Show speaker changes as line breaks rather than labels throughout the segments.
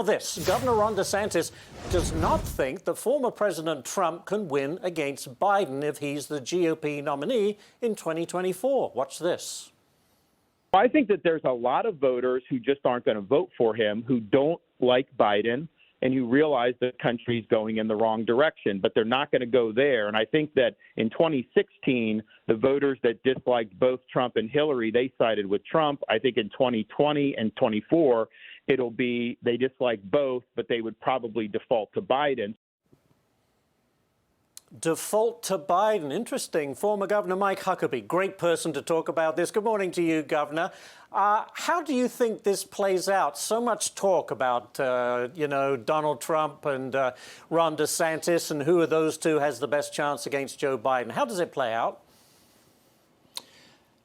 This, Governor Ron DeSantis does not think that former President Trump can win against Biden if he's the GOP nominee in 2024. Watch this.
I think that there's a lot of voters who just aren't going to vote for him, who don't like Biden, and who realize the country's going in the wrong direction, but they're not going to go there. And I think that in 2016, the voters that disliked both Trump and Hillary, they sided with Trump. I think in 2020 and 24, it'll be they dislike both, but they would probably default to Biden.
Default to Biden. Interesting. Former Governor Mike Huckabee, great person to talk about this. Good morning to you, Governor. How do you think this plays out? So much talk about, Donald Trump and Ron DeSantis, and who of those two has the best chance against Joe Biden. How does it play out?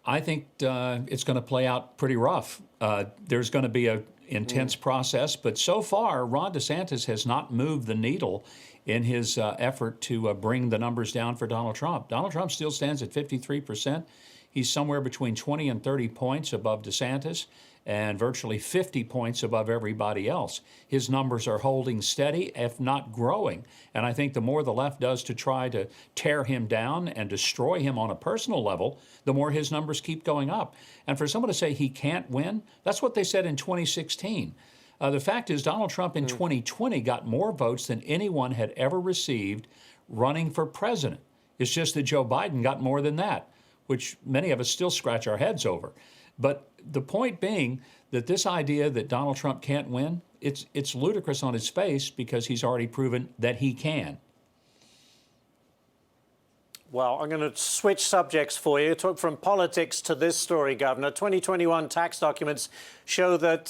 I think it's going to play out pretty rough. There's going to be an intense process, but so far, Ron DeSantis has not moved the needle in his effort to bring the numbers down for Donald Trump. Donald Trump still stands at 53%. He's somewhere between 20 and 30 points above DeSantis and virtually 50 points above everybody else. His numbers are holding steady, if not growing. And I think the more the left does to try to tear him down and destroy him on a personal level, the more his numbers keep going up. And for someone to say he can't win, that's what they said in 2016. The fact is, Donald Trump in 2020 got more votes than anyone had ever received running for president. It's just that Joe Biden got more than that, which many of us still scratch our heads over. But the point being that this idea that Donald Trump can't win, it's ludicrous on its face because he's already proven that he can.
Well, I'm going to switch subjects for you. Talk from politics to this story, Governor. 2021 tax documents show that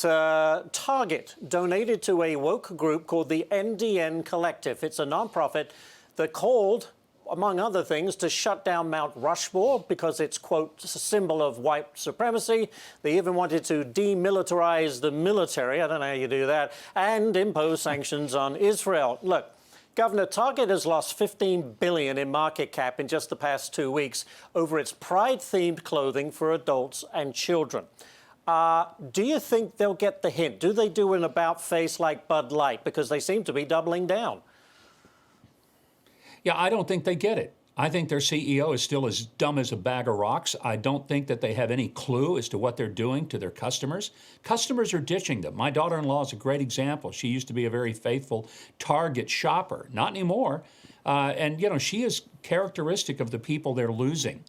Target donated to a woke group called the NDN Collective. It's a nonprofit that called, among other things, to shut down Mount Rushmore because it's, quote, a symbol of white supremacy. They even wanted to demilitarize the military, I don't know how you do that, and impose sanctions on Israel. Look, Governor, Target has lost $15 billion in market cap in just the past 2 weeks over its pride-themed clothing for adults and children. Do you think they'll get the hint? Do they do an about-face like Bud Light? Because they seem to be doubling down.
Yeah, I don't think they get it. I think their CEO is still as dumb as a bag of rocks. I don't think that they have any clue as to what they're doing to their customers. Customers are ditching them. My daughter-in-law is a great example. She used to be a very faithful Target shopper. Not anymore. And she is characteristic of the people they're losing.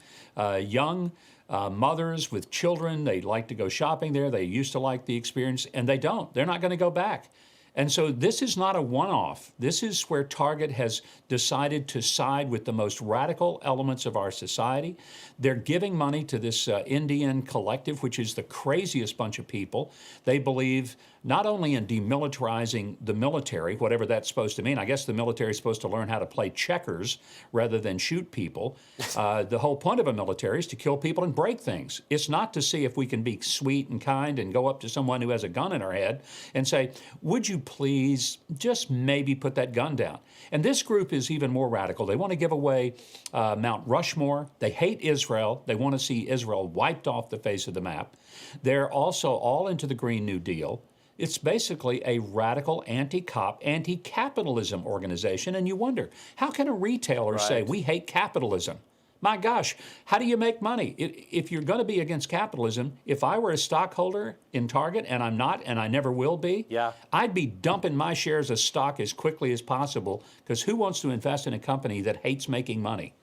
Young mothers with children, they like to go shopping there. They used to like the experience, and they don't. They're not going to go back. And so this is not a one-off. This is where Target has decided to side with the most radical elements of our society. They're giving money to this Indian collective, which is the craziest bunch of people. They believe not only in demilitarizing the military, whatever that's supposed to mean. I guess the military is supposed to learn how to play checkers rather than shoot people. The whole point of a military is to kill people and break things. It's not to see if we can be sweet and kind and go up to someone who has a gun in our head and say, would you please just maybe put that gun down? And this group is even more radical. They want to give away Mount Rushmore. They hate Israel. They want to see Israel wiped off the face of the map. They're also all into the Green New Deal. It's basically a radical anti-cop, anti-capitalism organization. And you wonder, how can a retailer say, we hate capitalism? My gosh, how do you make money? If you're going to be against capitalism, if I were a stockholder in Target, and I'm not, and I never will be, I'd be dumping my shares of stock as quickly as possible, because who wants to invest in a company that hates making money?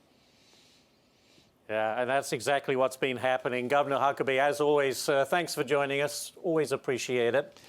Yeah, and that's exactly what's been happening. Governor Huckabee, as always, thanks for joining us. Always appreciate it.